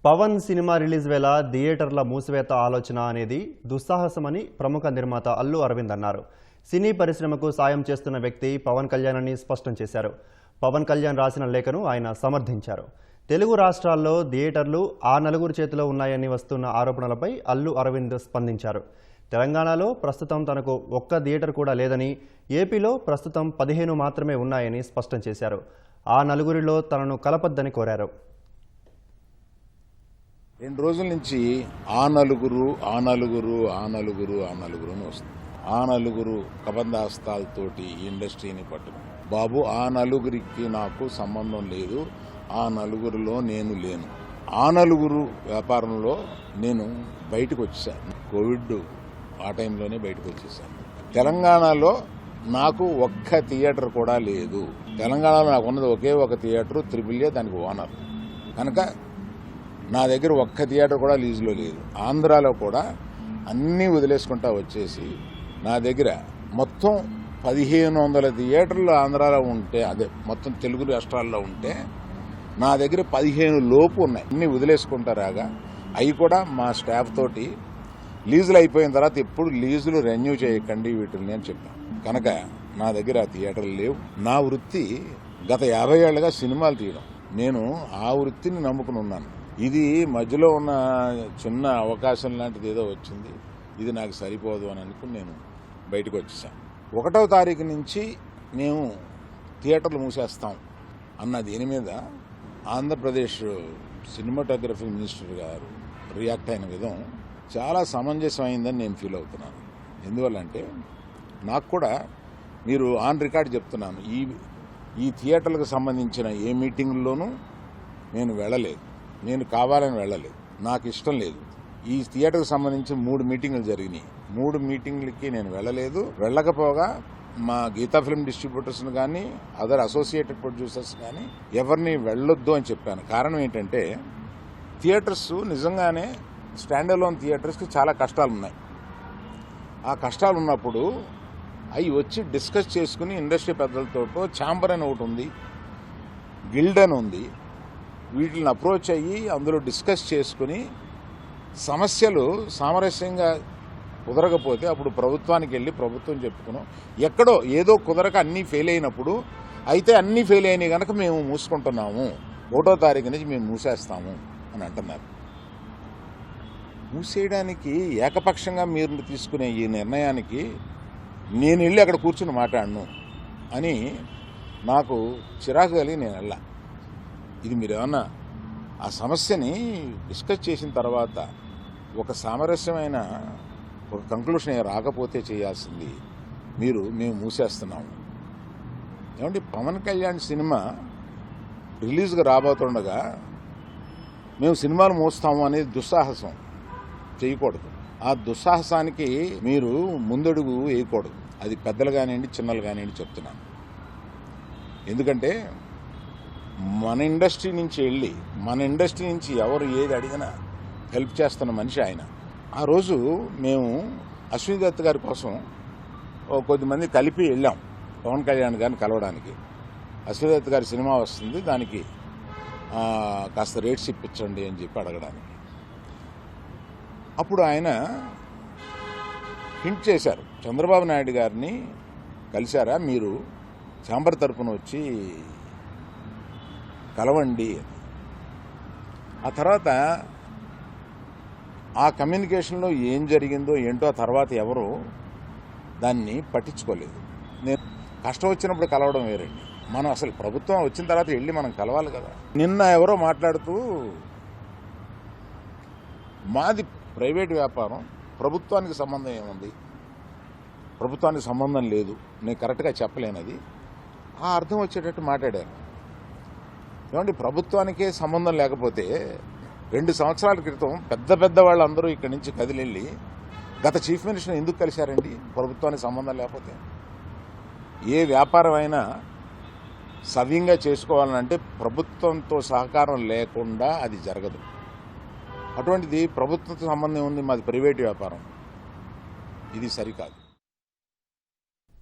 Pawan cinema release వేళ థియేటర్ల మూసివేత ఆలోచన అనేది దుస్సాహసమని ప్రముఖ నిర్మాత అల్లు అరవింద్ అన్నారు. సినీ పరిశ్రమకు సాయం చేస్తున్న వ్యక్తి పవన్ కళ్యాణ్ అని స్పష్టం చేశారు. పవన్ కళ్యాణ్ రాసిన లేఖను ఆయన సమర్థించారు. తెలుగు రాష్ట్రాల్లో థియేటర్లు ఆ నలుగురు చేతిలో ఉన్నాయని వస్తున్న ఆరోపణలపై అల్లు అరవింద్ స్పందించారు. తెలంగాణలో ప్రస్తుతం తనకు ఒక్క థియేటర్ కూడా లేదని, ఏపీలో ప్రస్తుతం 15 మాత్రమే ఉన్నాయని స్పష్టం చేశారు. ఆ నలుగురిలో తనను కలపొద్దని కోరారు. 2 రోజుల నుంచి ఆ నలుగురు అని వస్తుంది. ఆ నలుగురు కబంధాస్తాలతోటి ఇండస్ట్రీని పట్టుకుని, బాబు ఆ నలుగురికి నాకు సంబంధం లేదు, ఆ నలుగురిలో నేను లేను. ఆ నలుగురు వ్యాపారంలో నేను బయటకు వచ్చేసాను. కోవిడ్ ఆ టైంలోనే బయటకు వచ్చేసాను. తెలంగాణలో నాకు ఒక్క థియేటర్ కూడా లేదు. తెలంగాణలో నాకు ఉన్నది ఒకే ఒక థియేటర్, AAA, దానికి ఓనర్. కనుక నా దగ్గర ఒక్క థియేటర్ కూడా లీజులో లేదు. ఆంధ్రాలో కూడా అన్నీ వదిలేసుకుంటా వచ్చేసి నా దగ్గర మొత్తం 1500 థియేటర్లు ఆంధ్రాలో ఉంటే, అదే మొత్తం తెలుగు రాష్ట్రాల్లో ఉంటే నా దగ్గర 15 లోపు ఉన్నాయి. అన్నీ వదిలేసుకుంటారాగా అవి కూడా మా స్టాఫ్ తోటి లీజులు అయిపోయిన తర్వాత ఎప్పుడు లీజులు రెన్యూ చేయకండి వీటిని అని చెప్పాను. కనుక నా దగ్గర ఆ థియేటర్లు లేవు. నా వృత్తి గత 50 ఏళ్లుగా సినిమాలు తీయడం. నేను ఆ వృత్తిని నమ్ముకుని ఉన్నాను. ఇది మధ్యలో ఉన్న చిన్న అవకాశం లాంటిది ఏదో వచ్చింది, ఇది నాకు సరిపోదు అని అనుకుని నేను బయటకు వచ్చేసాను. 1వ తారీఖు నుంచి మేము థియేటర్లు మూసేస్తాం అన్న దీని మీద ఆంధ్రప్రదేశ్ సినిమాటోగ్రఫీ మినిస్టర్ గారు రియాక్ట్ అయిన విధం చాలా సమంజసమైందని నేను ఫీల్ అవుతున్నాను. ఎందువల్లంటే నాకు కూడా, మీరు ఆన్ రికార్డ్ చెప్తున్నాను, ఈ థియేటర్లకు సంబంధించిన ఏ మీటింగ్లోనూ నేను వెళ్ళలేదు. నేను కావాలని వెళ్ళలేదు, నాకు ఇష్టం లేదు. ఈ థియేటర్కి సంబంధించి 3 మీటింగులు జరిగినాయి. 3 మీటింగులకి నేను వెళ్ళలేదు. వెళ్ళకపోగా మా గీతా ఫిల్మ్ డిస్ట్రిబ్యూటర్స్ని కానీ అదర్ అసోసియేటెడ్ ప్రొడ్యూసర్స్ కానీ ఎవరిని వెళ్ళొద్దు అని చెప్పాను. కారణం ఏంటంటే థియేటర్స్ నిజంగానే స్టాండ్ అలోన్ థియేటర్స్కి చాలా కష్టాలు ఉన్నాయి. ఆ కష్టాలు ఉన్నప్పుడు అవి వచ్చి డిస్కస్ చేసుకుని ఇండస్ట్రీ పెద్దలతో ఛాంబర్ అని ఒకటి ఉంది, గిల్డ్ అని ఉంది, వీటిని అప్రోచ్ అయ్యి అందులో డిస్కస్ చేసుకుని సమస్యలు సామరస్యంగా కుదరకపోతే అప్పుడు ప్రభుత్వానికి వెళ్ళి ప్రభుత్వం చెప్పుకున్నాం. ఎక్కడో ఏదో కుదరక అన్నీ ఫెయిల్ అయినప్పుడు, అయితే అన్నీ ఫెయిల్ అయినాయి కనుక మేము మూసుకుంటున్నాము, 1వ తారీఖు నుంచి మేము మూసేస్తాము అని అంటున్నారు. మూసేయడానికి ఏకపక్షంగా మీరు తీసుకునే ఈ నిర్ణయానికి నేను వెళ్ళి అక్కడ కూర్చుని మాట్లాడను అని నాకు చిరాకు కలిగి నేను వెళ్ళా. ఇది మీరు ఏమన్నా ఆ సమస్యని డిస్కస్ చేసిన తర్వాత ఒక సామరస్యమైన ఒక కంక్లూషన్ రాకపోతే చేయాల్సింది మేము మూసేస్తున్నాము. ఏమంటే పవన్ కళ్యాణ్ సినిమా రిలీజ్గా రాబోతుండగా మేము సినిమాలు మోస్తాము అనేది దుస్సాహసం చేయకూడదు. ఆ దుస్సాహసానికి మీరు ముందడుగు వేయకూడదు. అది పెద్దలు కానివ్వండి, చిన్నలు కానివ్వండి చెప్తున్నాను. ఎందుకంటే మన ఇండస్ట్రీ నుంచి వెళ్ళి, మన ఇండస్ట్రీ నుంచి ఎవరు ఏది అడిగినా హెల్ప్ చేస్తున్న మనిషి ఆయన. ఆ రోజు మేము అశ్విని దత్ గారి కోసం కొద్దిమంది కలిపి వెళ్ళాం పవన్ కళ్యాణ్ గారిని కలవడానికి. అశ్విని దత్ గారి సినిమా వస్తుంది, దానికి కాస్త రేట్స్ ఇప్పించండి అని చెప్పి అడగడానికి. అప్పుడు ఆయన హింట్ చేశారు, చంద్రబాబు నాయుడు గారిని కలిశారా, మీరు ఛాంబర్ తరపున వచ్చి కలవండి. ఆ తర్వాత ఆ కమ్యూనికేషన్లో ఏం జరిగిందో ఏంటో ఆ తర్వాత ఎవరు దాన్ని పట్టించుకోలేదు. నేను కష్టం వచ్చినప్పుడు కలవడం వేరండి, మనం అసలు ప్రభుత్వం వచ్చిన తర్వాత వెళ్ళి మనం కలవాలి కదా. నిన్న ఎవరో మాట్లాడుతూ మాది ప్రైవేట్ వ్యాపారం, ప్రభుత్వానికి సంబంధం ఏముంది, ప్రభుత్వానికి సంబంధం లేదు, నేను కరెక్ట్గా చెప్పలేనది, ఆ అర్థం వచ్చేటట్టు మాట్లాడారు. ఏమంటే ప్రభుత్వానికే సంబంధం లేకపోతే 2 సంవత్సరాల క్రితం పెద్ద వాళ్ళందరూ ఇక్కడి నుంచి కదిలెళ్ళి గత చీఫ్ మినిస్టర్ ఎందుకు కలిశారండి? ప్రభుత్వానికి సంబంధం లేకపోతే. ఏ వ్యాపారం అయినా సవ్యంగా చేసుకోవాలంటే ప్రభుత్వంతో సహకారం లేకుండా అది జరగదు. అటువంటిది ప్రభుత్వంతో సంబంధం ఉంది, మాది ప్రైవేట్ వ్యాపారం, ఇది సరికాదు.